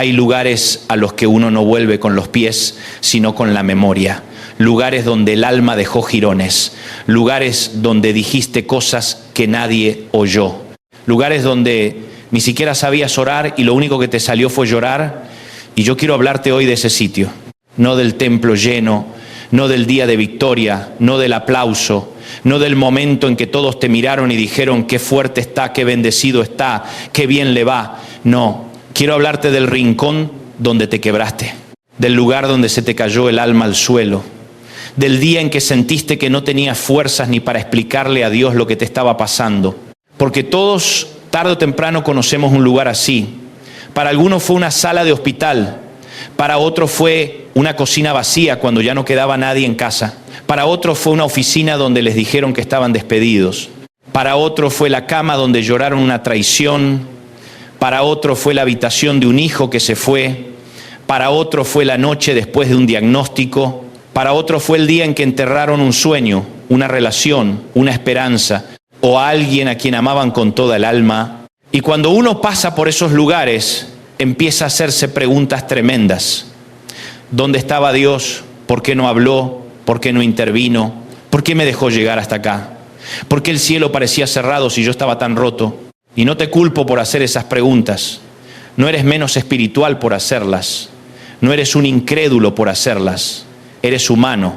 Hay lugares a los que uno no vuelve con los pies, sino con la memoria. Lugares donde el alma dejó jirones. Lugares donde dijiste cosas que nadie oyó. Lugares donde ni siquiera sabías orar y lo único que te salió fue llorar. Y yo quiero hablarte hoy de ese sitio. No del templo lleno, no del día de victoria, no del aplauso, no del momento en que todos te miraron y dijeron qué fuerte está, qué bendecido está, qué bien le va. No, quiero hablarte del rincón donde te quebraste, del lugar donde se te cayó el alma al suelo, del día en que sentiste que no tenías fuerzas ni para explicarle a Dios lo que te estaba pasando. Porque todos, tarde o temprano, conocemos un lugar así. Para algunos fue una sala de hospital, para otros fue una cocina vacía cuando ya no quedaba nadie en casa. Para otros fue una oficina donde les dijeron que estaban despedidos. Para otros fue la cama donde lloraron una traición. Para otros fue la habitación de un hijo que se fue. Para otros fue la noche después de un diagnóstico. Para otros fue el día en que enterraron un sueño, una relación, una esperanza o a alguien a quien amaban con toda el alma. Y cuando uno pasa por esos lugares, empieza a hacerse preguntas tremendas. ¿Dónde estaba Dios? ¿Por qué no habló? ¿Por qué no intervino? ¿Por qué me dejó llegar hasta acá? ¿Por qué el cielo parecía cerrado si yo estaba tan roto? Y no te culpo por hacer esas preguntas. No eres menos espiritual por hacerlas. No eres un incrédulo por hacerlas. Eres humano.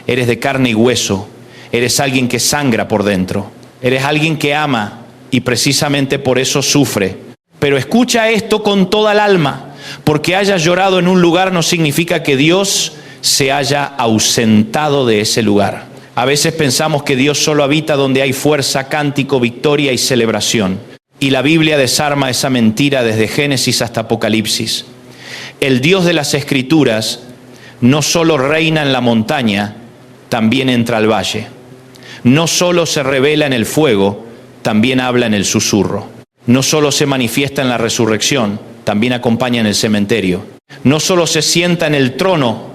Eres de carne y hueso. Eres alguien que sangra por dentro. Eres alguien que ama y precisamente por eso sufre. Pero escucha esto con toda el alma. Porque hayas llorado en un lugar no significa que Dios se haya ausentado de ese lugar. A veces pensamos que Dios solo habita donde hay fuerza, cántico, victoria y celebración. Y la Biblia desarma esa mentira desde Génesis hasta Apocalipsis. El Dios de las Escrituras no solo reina en la montaña, también entra al valle. No solo se revela en el fuego, también habla en el susurro. No solo se manifiesta en la resurrección, también acompaña en el cementerio. No solo se sienta en el trono,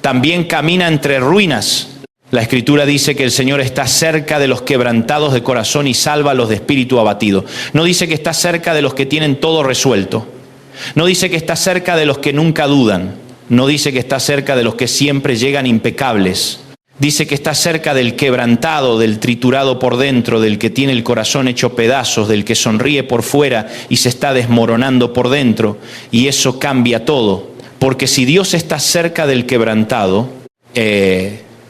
también camina entre ruinas. La Escritura dice que el Señor está cerca de los quebrantados de corazón y salva a los de espíritu abatido. No dice que está cerca de los que tienen todo resuelto. No dice que está cerca de los que nunca dudan. No dice que está cerca de los que siempre llegan impecables. Dice que está cerca del quebrantado, del triturado por dentro, del que tiene el corazón hecho pedazos, del que sonríe por fuera y se está desmoronando por dentro. Y eso cambia todo. Porque si Dios está cerca del quebrantado,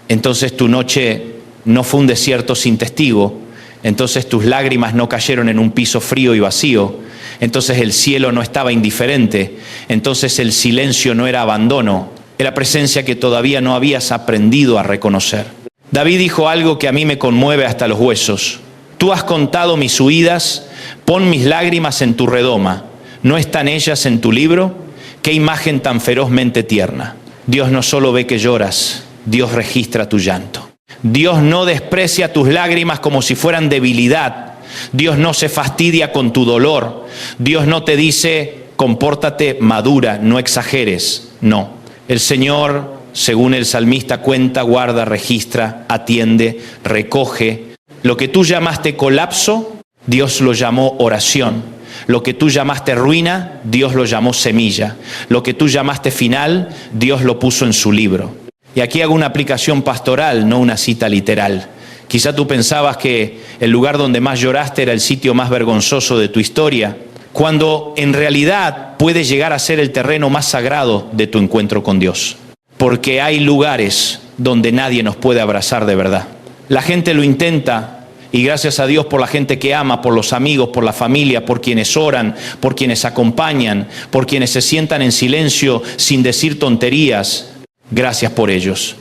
entonces tu noche no fue un desierto sin testigo. Entonces tus lágrimas no cayeron en un piso frío y vacío. Entonces el cielo no estaba indiferente. Entonces el silencio no era abandono. Era presencia que todavía no habías aprendido a reconocer. David dijo algo que a mí me conmueve hasta los huesos. Tú has contado mis huidas, pon mis lágrimas en tu redoma. ¿No están ellas en tu libro? Qué imagen tan ferozmente tierna. Dios no solo ve que lloras, Dios registra tu llanto. Dios no desprecia tus lágrimas como si fueran debilidad. Dios no se fastidia con tu dolor. Dios no te dice, compórtate madura, no exageres. No. El Señor, según el salmista, cuenta, guarda, registra, atiende, recoge. Lo que tú llamaste colapso, Dios lo llamó oración. Lo que tú llamaste ruina, Dios lo llamó semilla. Lo que tú llamaste final, Dios lo puso en su libro. Y aquí hago una aplicación pastoral, no una cita literal. Quizá tú pensabas que el lugar donde más lloraste era el sitio más vergonzoso de tu historia, cuando en realidad puede llegar a ser el terreno más sagrado de tu encuentro con Dios. Porque hay lugares donde nadie nos puede abrazar de verdad. La gente lo intenta, y gracias a Dios por la gente que ama, por los amigos, por la familia, por quienes oran, por quienes acompañan, por quienes se sientan en silencio sin decir tonterías. Gracias por ellos.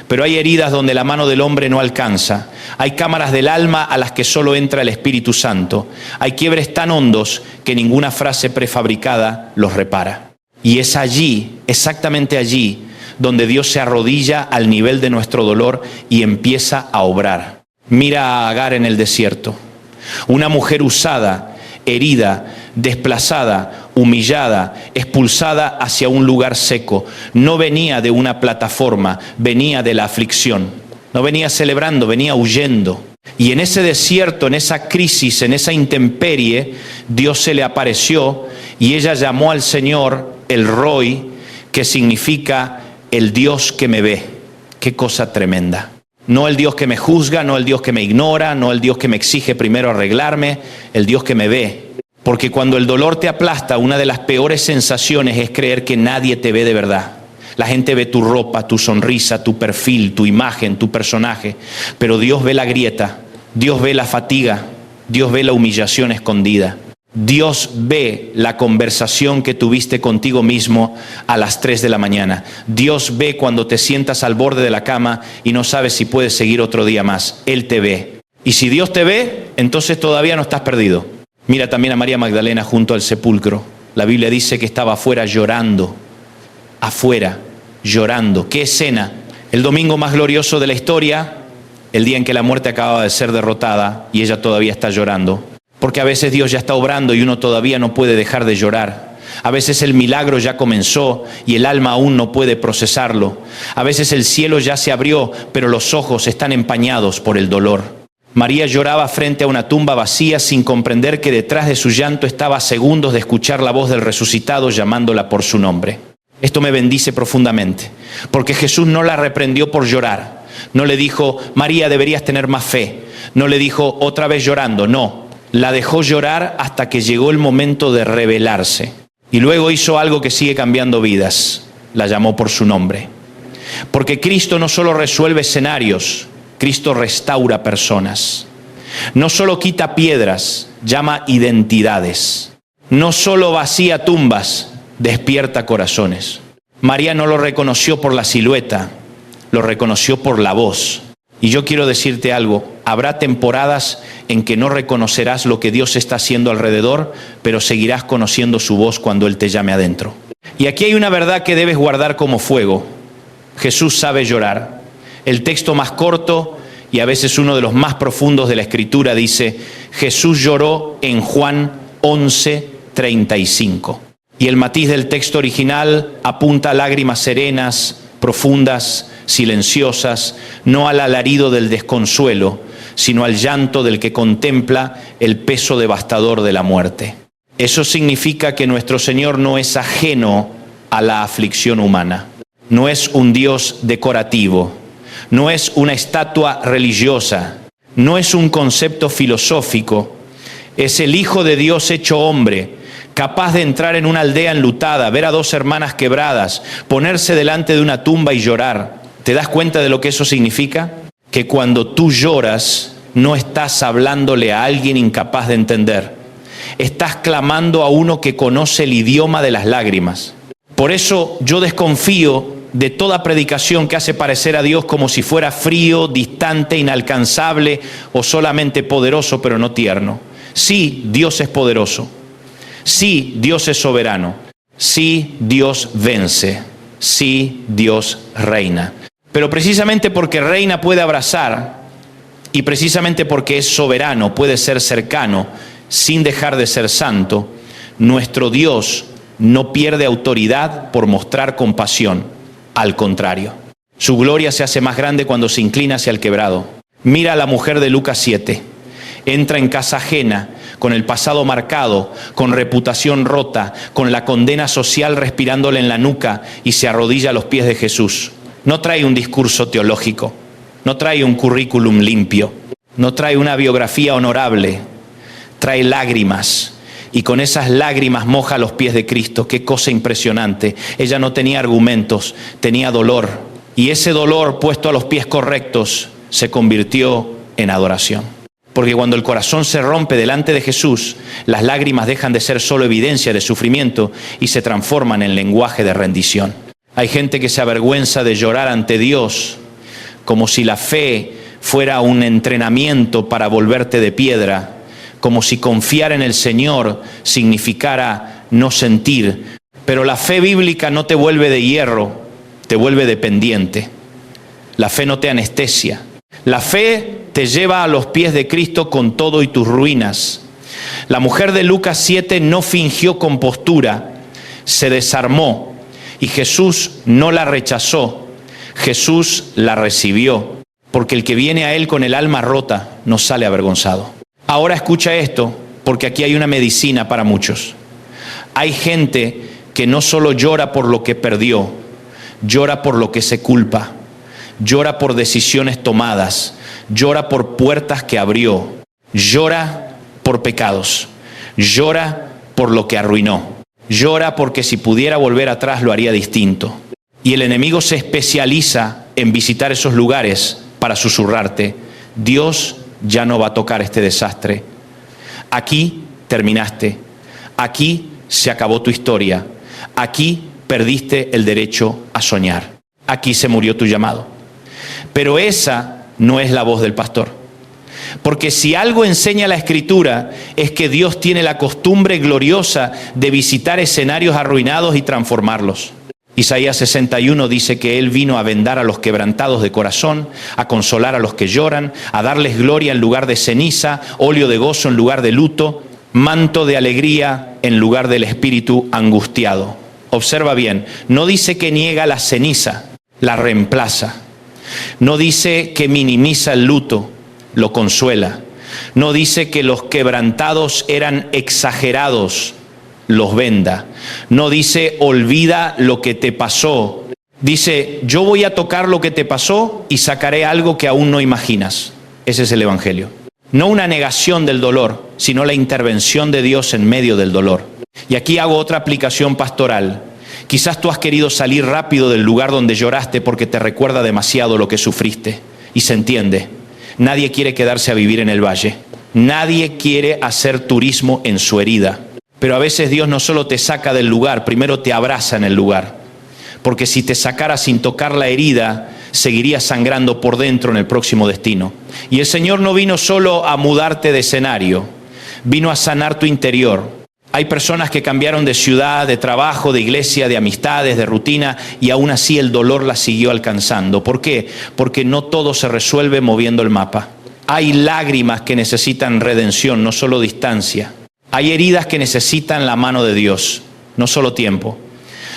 Pero hay heridas donde la mano del hombre no alcanza. Hay cámaras del alma a las que solo entra el Espíritu Santo. Hay quiebres tan hondos que ninguna frase prefabricada los repara. Y es allí, exactamente allí, donde Dios se arrodilla al nivel de nuestro dolor y empieza a obrar. Mira a Agar en el desierto. Una mujer usada, herida, desplazada, humillada, expulsada hacia un lugar seco. No venía de una plataforma, venía de la aflicción. No venía celebrando, venía huyendo. Y en ese desierto, en esa crisis, en esa intemperie, Dios se le apareció Y ella llamó al Señor el Roi, que significa el Dios que me ve. Qué cosa tremenda. No el Dios que me juzga, no el Dios que me ignora, no el Dios que me exige primero arreglarme, el Dios que me ve. Porque cuando el dolor te aplasta, una de las peores sensaciones es creer que nadie te ve de verdad. La gente ve tu ropa, tu sonrisa, tu perfil, tu imagen, tu personaje, pero Dios ve la grieta, Dios ve la fatiga, Dios ve la humillación escondida. Dios ve la conversación que tuviste contigo mismo a las 3 de la mañana. Dios ve cuando te sientas al borde de la cama y no sabes si puedes seguir otro día más. Él te ve. Y si Dios te ve, entonces todavía no estás perdido. Mira también a María Magdalena junto al sepulcro. La Biblia dice que estaba afuera llorando. Afuera, llorando. ¿Qué escena? El domingo más glorioso de la historia, el día en que la muerte acababa de ser derrotada y ella todavía está llorando. Porque a veces Dios ya está obrando y uno todavía no puede dejar de llorar. A veces el milagro ya comenzó y el alma aún no puede procesarlo. A veces el cielo ya se abrió, pero los ojos están empañados por el dolor. María lloraba frente a una tumba vacía sin comprender que detrás de su llanto estaba a segundos de escuchar la voz del resucitado llamándola por su nombre. Esto me bendice profundamente, porque Jesús no la reprendió por llorar. No le dijo, María, deberías tener más fe. No le dijo, otra vez llorando, no. La dejó llorar hasta que llegó el momento de revelarse. Y luego hizo algo que sigue cambiando vidas. La llamó por su nombre. Porque Cristo no solo resuelve escenarios, Cristo restaura personas. No solo quita piedras, llama identidades. No solo vacía tumbas, despierta corazones. María no lo reconoció por la silueta, lo reconoció por la voz. Y yo quiero decirte algo, habrá temporadas en que no reconocerás lo que Dios está haciendo alrededor, pero seguirás conociendo su voz cuando Él te llame adentro. Y aquí hay una verdad que debes guardar como fuego. Jesús sabe llorar. El texto más corto y a veces uno de los más profundos de la Escritura dice, Jesús lloró en Juan 11:35. Y el matiz del texto original apunta a lágrimas serenas, profundas, silenciosas, no al alarido del desconsuelo, sino al llanto del que contempla el peso devastador de la muerte. Eso significa que nuestro Señor no es ajeno a la aflicción humana. No es un Dios decorativo, no es una estatua religiosa, no es un concepto filosófico. Es el Hijo de Dios hecho hombre, capaz de entrar en una aldea enlutada, ver a dos hermanas quebradas, ponerse delante de una tumba y llorar. ¿Te das cuenta de lo que eso significa? Que cuando tú lloras, no estás hablándole a alguien incapaz de entender. Estás clamando a uno que conoce el idioma de las lágrimas. Por eso yo desconfío de toda predicación que hace parecer a Dios como si fuera frío, distante, inalcanzable o solamente poderoso pero no tierno. Sí, Dios es poderoso. Sí, Dios es soberano. Sí, Dios vence. Sí, Dios reina. Pero precisamente porque reina puede abrazar y precisamente porque es soberano, puede ser cercano, sin dejar de ser santo, nuestro Dios no pierde autoridad por mostrar compasión. Al contrario, su gloria se hace más grande cuando se inclina hacia el quebrado. Mira a la mujer de Lucas 7. Entra en casa ajena, con el pasado marcado, con reputación rota, con la condena social respirándole en la nuca y se arrodilla a los pies de Jesús. No trae un discurso teológico, no trae un currículum limpio, no trae una biografía honorable, trae lágrimas. Y con esas lágrimas moja los pies de Cristo. Qué cosa impresionante. Ella no tenía argumentos, tenía dolor. Y ese dolor puesto a los pies correctos se convirtió en adoración. Porque cuando el corazón se rompe delante de Jesús, las lágrimas dejan de ser solo evidencia de sufrimiento y se transforman en lenguaje de rendición. Hay gente que se avergüenza de llorar ante Dios como si la fe fuera un entrenamiento para volverte de piedra, como si confiar en el Señor significara no sentir. Pero la fe bíblica no te vuelve de hierro, te vuelve dependiente. La fe no te anestesia. La fe te lleva a los pies de Cristo con todo y tus ruinas. La mujer de Lucas 7 no fingió compostura, se desarmó y Jesús no la rechazó, Jesús la recibió, porque el que viene a Él con el alma rota no sale avergonzado. Ahora escucha esto, porque aquí hay una medicina para muchos. Hay gente que no solo llora por lo que perdió, llora por lo que se culpa, llora por decisiones tomadas, llora por puertas que abrió, llora por pecados, llora por lo que arruinó, llora porque si pudiera volver atrás lo haría distinto. Y el enemigo se especializa en visitar esos lugares para susurrarte: Dios ya no va a tocar este desastre. Aquí terminaste, aquí se acabó tu historia, aquí perdiste el derecho a soñar, aquí se murió tu llamado. Pero esa no es la voz del pastor. Porque si algo enseña la Escritura es que Dios tiene la costumbre gloriosa de visitar escenarios arruinados y transformarlos. Isaías 61 dice que Él vino a vendar a los quebrantados de corazón, a consolar a los que lloran, a darles gloria en lugar de ceniza, óleo de gozo en lugar de luto, manto de alegría en lugar del espíritu angustiado. Observa bien, no dice que niega la ceniza, la reemplaza. No dice que minimiza el luto, lo consuela. No dice que los quebrantados eran exagerados, los venda. No dice olvida lo que te pasó. Dice yo voy a tocar lo que te pasó y sacaré algo que aún no imaginas. Ese es el Evangelio. No una negación del dolor, sino la intervención de Dios en medio del dolor. Y aquí hago otra aplicación pastoral. Quizás tú has querido salir rápido del lugar donde lloraste porque te recuerda demasiado lo que sufriste. Y se entiende. Nadie quiere quedarse a vivir en el valle. Nadie quiere hacer turismo en su herida. Pero a veces Dios no solo te saca del lugar, primero te abraza en el lugar. Porque si te sacara sin tocar la herida, seguirías sangrando por dentro en el próximo destino. Y el Señor no vino solo a mudarte de escenario, vino a sanar tu interior. Hay personas que cambiaron de ciudad, de trabajo, de iglesia, de amistades, de rutina, y aún así el dolor las siguió alcanzando. ¿Por qué? Porque no todo se resuelve moviendo el mapa. Hay lágrimas que necesitan redención, no solo distancia. Hay heridas que necesitan la mano de Dios, no solo tiempo.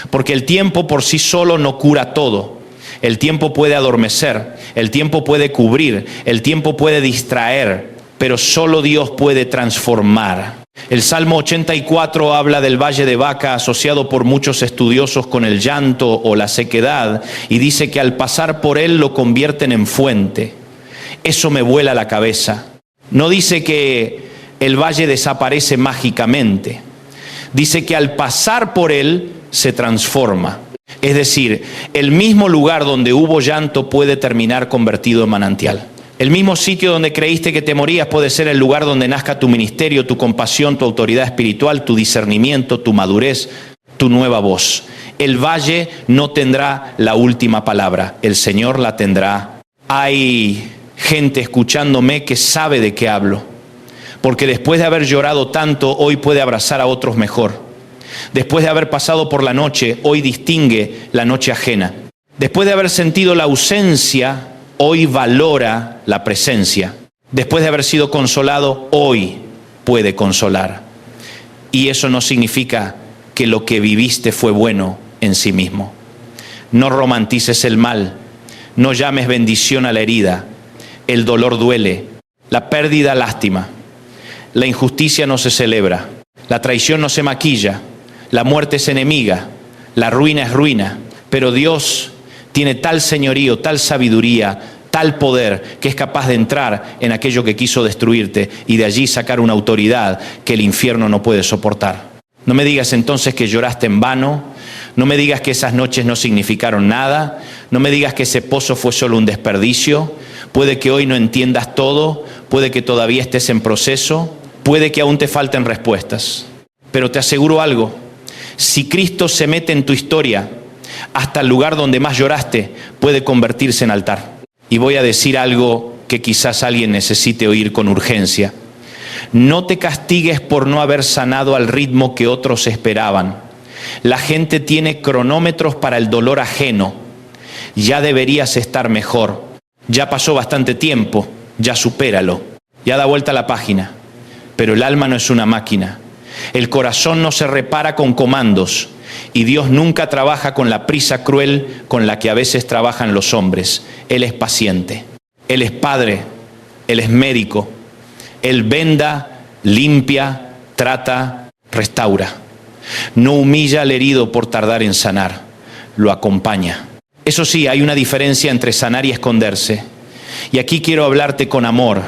Porque el tiempo por sí solo no cura todo. El tiempo puede adormecer, el tiempo puede cubrir, el tiempo puede distraer, pero solo Dios puede transformar. El Salmo 84 habla del valle de Baca, asociado por muchos estudiosos con el llanto o la sequedad, y dice que al pasar por él lo convierten en fuente. Eso me vuela la cabeza. No dice que el valle desaparece mágicamente. Dice que al pasar por él se transforma. Es decir, el mismo lugar donde hubo llanto puede terminar convertido en manantial. El mismo sitio donde creíste que te morías puede ser el lugar donde nazca tu ministerio, tu compasión, tu autoridad espiritual, tu discernimiento, tu madurez, tu nueva voz. El valle no tendrá la última palabra, el Señor la tendrá. Hay gente escuchándome que sabe de qué hablo, porque después de haber llorado tanto, hoy puede abrazar a otros mejor. Después de haber pasado por la noche, hoy distingue la noche ajena. Después de haber sentido la ausencia, hoy valora la presencia. Después de haber sido consolado, hoy puede consolar. Y eso no significa que lo que viviste fue bueno en sí mismo. No romantices el mal, no llames bendición a la herida. El dolor duele, la pérdida lástima, la injusticia no se celebra, la traición no se maquilla, la muerte es enemiga, la ruina es ruina, pero Dios tiene tal señorío, tal sabiduría, tal poder, que es capaz de entrar en aquello que quiso destruirte y de allí sacar una autoridad que el infierno no puede soportar. No me digas entonces que lloraste en vano, no me digas que esas noches no significaron nada, no me digas que ese pozo fue solo un desperdicio. Puede que hoy no entiendas todo, puede que todavía estés en proceso, puede que aún te falten respuestas, pero te aseguro algo. Si Cristo se mete en tu historia, hasta el lugar donde más lloraste puede convertirse en altar. Y voy a decir algo que quizás alguien necesite oír con urgencia. No te castigues por no haber sanado al ritmo que otros esperaban. La gente tiene cronómetros para el dolor ajeno. Ya deberías estar mejor. Ya pasó bastante tiempo, ya supéralo. Ya da vuelta a la página. Pero el alma no es una máquina. El corazón no se repara con comandos y Dios nunca trabaja con la prisa cruel con la que a veces trabajan los hombres. Él es paciente, Él es Padre, Él es médico. Él venda, limpia, trata, restaura. No humilla al herido por tardar en sanar, lo acompaña. Eso sí, hay una diferencia entre sanar y esconderse. Y aquí quiero hablarte con amor.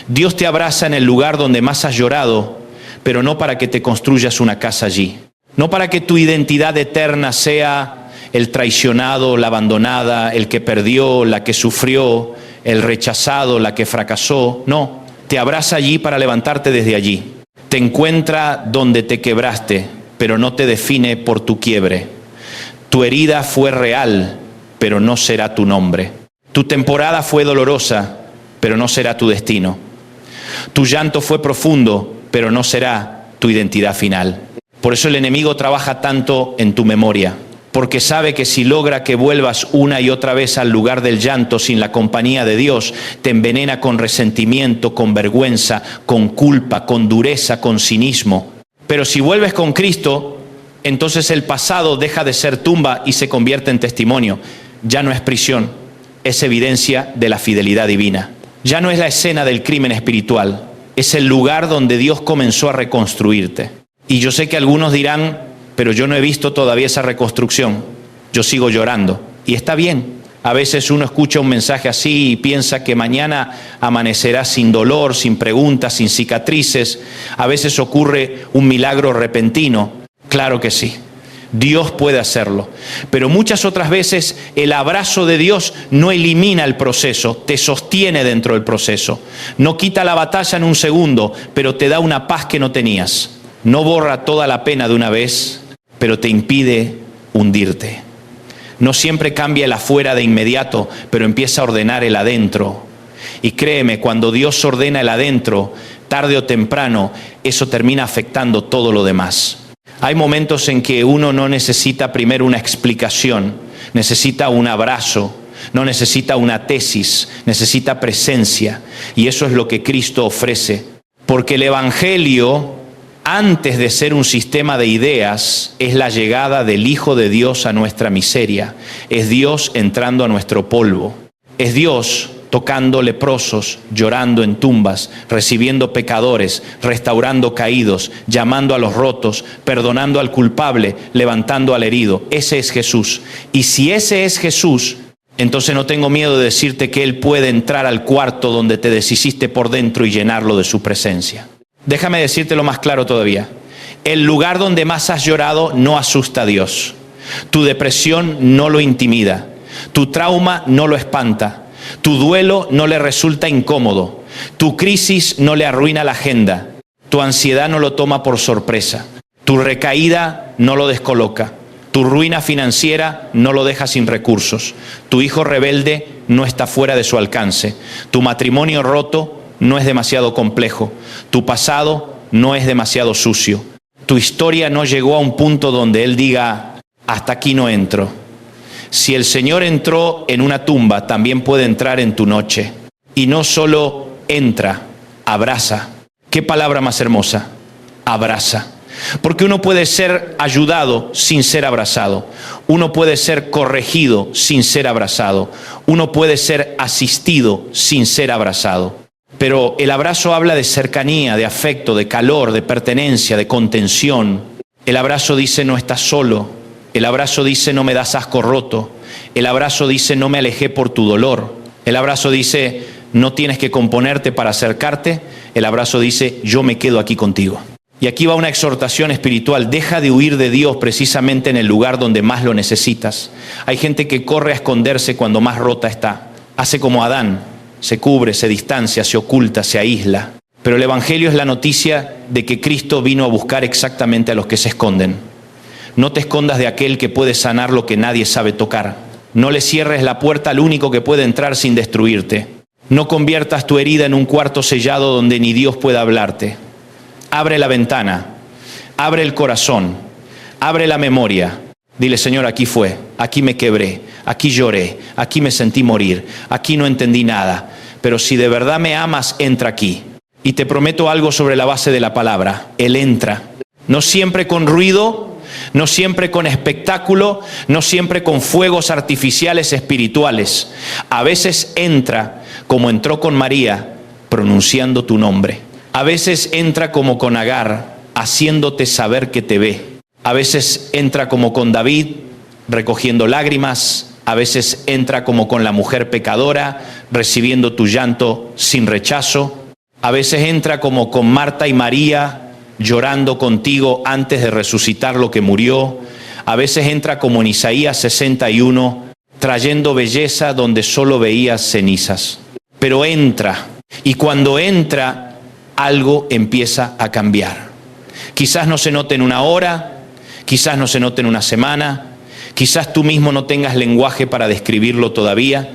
Dios te abraza en el lugar donde más has llorado, pero no para que te construyas una casa allí. No para que tu identidad eterna sea el traicionado, la abandonada, el que perdió, la que sufrió, el rechazado, la que fracasó. No, te abraza allí para levantarte desde allí. Te encuentra donde te quebraste, pero no te define por tu quiebre. Tu herida fue real, pero no será tu nombre. Tu temporada fue dolorosa, pero no será tu destino. Tu llanto fue profundo, pero no será tu identidad final. Por eso el enemigo trabaja tanto en tu memoria, porque sabe que si logra que vuelvas una y otra vez al lugar del llanto sin la compañía de Dios, te envenena con resentimiento, con vergüenza, con culpa, con dureza, con cinismo. Pero si vuelves con Cristo, entonces el pasado deja de ser tumba y se convierte en testimonio. Ya no es prisión, es evidencia de la fidelidad divina. Ya no es la escena del crimen espiritual, es el lugar donde Dios comenzó a reconstruirte. Y yo sé que algunos dirán, pero yo no he visto todavía esa reconstrucción, yo sigo llorando. Y está bien, a veces uno escucha un mensaje así y piensa que mañana amanecerá sin dolor, sin preguntas, sin cicatrices. A veces ocurre un milagro repentino. Claro que sí, Dios puede hacerlo, pero muchas otras veces el abrazo de Dios no elimina el proceso, te sostiene dentro del proceso. No quita la batalla en un segundo, pero te da una paz que no tenías. No borra toda la pena de una vez, pero te impide hundirte. No siempre cambia el afuera de inmediato, pero empieza a ordenar el adentro. Y créeme, cuando Dios ordena el adentro, tarde o temprano, eso termina afectando todo lo demás. Hay momentos en que uno no necesita primero una explicación, necesita un abrazo, no necesita una tesis, necesita presencia. Y eso es lo que Cristo ofrece. Porque el Evangelio, antes de ser un sistema de ideas, es la llegada del Hijo de Dios a nuestra miseria. Es Dios entrando a nuestro polvo. Es Dios tocando leprosos, llorando en tumbas, recibiendo pecadores, restaurando caídos, llamando a los rotos, perdonando al culpable, levantando al herido. Ese es Jesús. Y si ese es Jesús, entonces no tengo miedo de decirte que Él puede entrar al cuarto donde te deshiciste por dentro y llenarlo de su presencia. Déjame decírtelo más claro todavía. El lugar donde más has llorado no asusta a Dios. Tu depresión no lo intimida. Tu trauma no lo espanta. Tu duelo no le resulta incómodo. Tu crisis no le arruina la agenda. Tu ansiedad no lo toma por sorpresa. Tu recaída no lo descoloca. Tu ruina financiera no lo deja sin recursos. Tu hijo rebelde no está fuera de su alcance. Tu matrimonio roto no es demasiado complejo. Tu pasado no es demasiado sucio. Tu historia no llegó a un punto donde Él diga, hasta aquí no entro. Si el Señor entró en una tumba, también puede entrar en tu noche. Y no solo entra, abraza. ¿Qué palabra más hermosa? Abraza. Porque uno puede ser ayudado sin ser abrazado. Uno puede ser corregido sin ser abrazado. Uno puede ser asistido sin ser abrazado. Pero el abrazo habla de cercanía, de afecto, de calor, de pertenencia, de contención. El abrazo dice no estás solo. El abrazo dice no me das asco roto. El abrazo dice no me alejé por tu dolor. El abrazo dice no tienes que componerte para acercarte. El abrazo dice yo me quedo aquí contigo. Y aquí va una exhortación espiritual. Deja de huir de Dios precisamente en el lugar donde más lo necesitas. Hay gente que corre a esconderse cuando más rota está. Hace como Adán. Se cubre, se distancia, se oculta, se aísla. Pero el Evangelio es la noticia de que Cristo vino a buscar exactamente a los que se esconden. No te escondas de aquel que puede sanar lo que nadie sabe tocar. No le cierres la puerta al único que puede entrar sin destruirte. No conviertas tu herida en un cuarto sellado donde ni Dios pueda hablarte. Abre la ventana, abre el corazón, abre la memoria. Dile, Señor, aquí fue, aquí me quebré, aquí lloré, aquí me sentí morir, aquí no entendí nada. Pero si de verdad me amas, entra aquí. Y te prometo algo sobre la base de la palabra. Él entra. No siempre con ruido, no siempre con espectáculo, no siempre con fuegos artificiales espirituales. A veces entra como entró con María, pronunciando tu nombre. A veces entra como con Agar, haciéndote saber que te ve. A veces entra como con David, recogiendo lágrimas. A veces entra como con la mujer pecadora, recibiendo tu llanto sin rechazo. A veces entra como con Marta y María, llorando contigo antes de resucitar lo que murió. A veces entra como en Isaías 61, trayendo belleza donde solo veías cenizas. Pero entra, y cuando entra, algo empieza a cambiar. Quizás no se note en una hora, quizás no se note en una semana, quizás tú mismo no tengas lenguaje para describirlo todavía,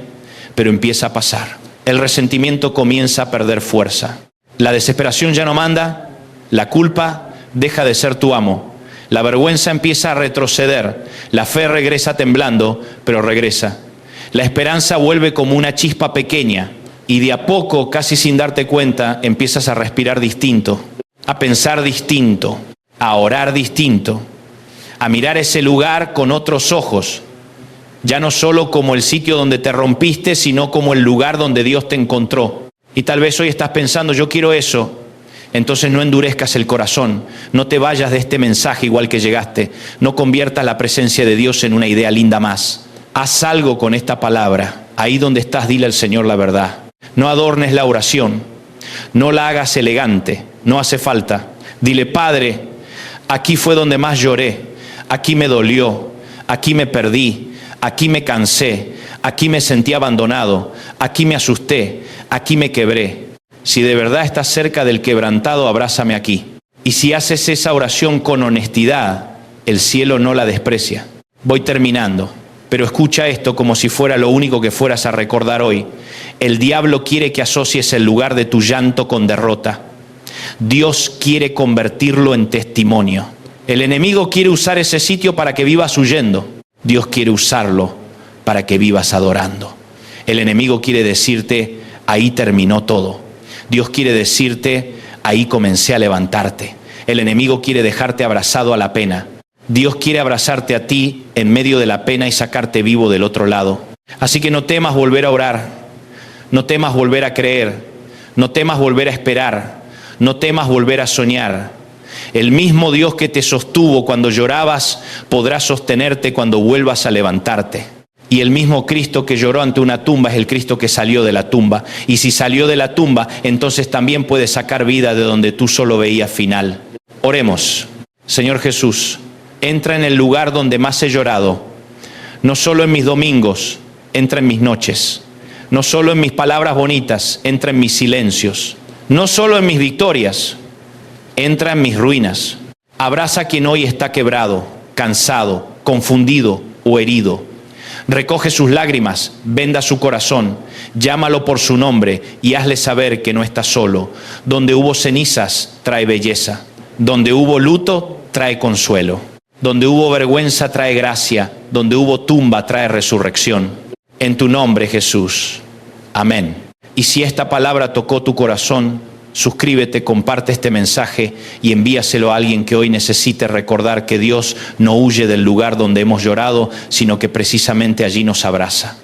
pero empieza a pasar. El resentimiento comienza a perder fuerza. La desesperación ya no manda, la culpa deja de ser tu amo. La vergüenza empieza a retroceder, la fe regresa temblando, pero regresa. La esperanza vuelve como una chispa pequeña y de a poco, casi sin darte cuenta, empiezas a respirar distinto, a pensar distinto, a orar distinto, a mirar ese lugar con otros ojos, ya no solo como el sitio donde te rompiste, sino como el lugar donde Dios te encontró. Y tal vez hoy estás pensando, yo quiero eso. Entonces no endurezcas el corazón, no te vayas de este mensaje igual que llegaste, no conviertas la presencia de Dios en una idea linda más. Haz algo con esta palabra, ahí donde estás dile al Señor la verdad. No adornes la oración, no la hagas elegante, no hace falta. Dile, Padre, aquí fue donde más lloré, aquí me dolió, aquí me perdí, aquí me cansé, aquí me sentí abandonado, aquí me asusté, aquí me quebré. Si de verdad estás cerca del quebrantado, abrázame aquí. Y si haces esa oración con honestidad, el cielo no la desprecia. Voy terminando, pero escucha esto como si fuera lo único que fueras a recordar hoy. El diablo quiere que asocies el lugar de tu llanto con derrota. Dios quiere convertirlo en testimonio. El enemigo quiere usar ese sitio para que vivas huyendo. Dios quiere usarlo para que vivas adorando. El enemigo quiere decirte, ahí terminó todo. Dios quiere decirte, ahí comencé a levantarte. El enemigo quiere dejarte abrazado a la pena. Dios quiere abrazarte a ti en medio de la pena y sacarte vivo del otro lado. Así que no temas volver a orar, no temas volver a creer, no temas volver a esperar, no temas volver a soñar. El mismo Dios que te sostuvo cuando llorabas podrá sostenerte cuando vuelvas a levantarte. Y el mismo Cristo que lloró ante una tumba es el Cristo que salió de la tumba. Y si salió de la tumba, entonces también puede sacar vida de donde tú solo veías final. Oremos. Señor Jesús, entra en el lugar donde más he llorado. No solo en mis domingos, entra en mis noches. No solo en mis palabras bonitas, entra en mis silencios. No solo en mis victorias, entra en mis ruinas. Abraza a quien hoy está quebrado, cansado, confundido o herido. Recoge sus lágrimas, venda su corazón, llámalo por su nombre y hazle saber que no está solo. Donde hubo cenizas, trae belleza. Donde hubo luto, trae consuelo. Donde hubo vergüenza, trae gracia. Donde hubo tumba, trae resurrección. En tu nombre, Jesús. Amén. Y si esta palabra tocó tu corazón, suscríbete, comparte este mensaje y envíaselo a alguien que hoy necesite recordar que Dios no huye del lugar donde hemos llorado, sino que precisamente allí nos abraza.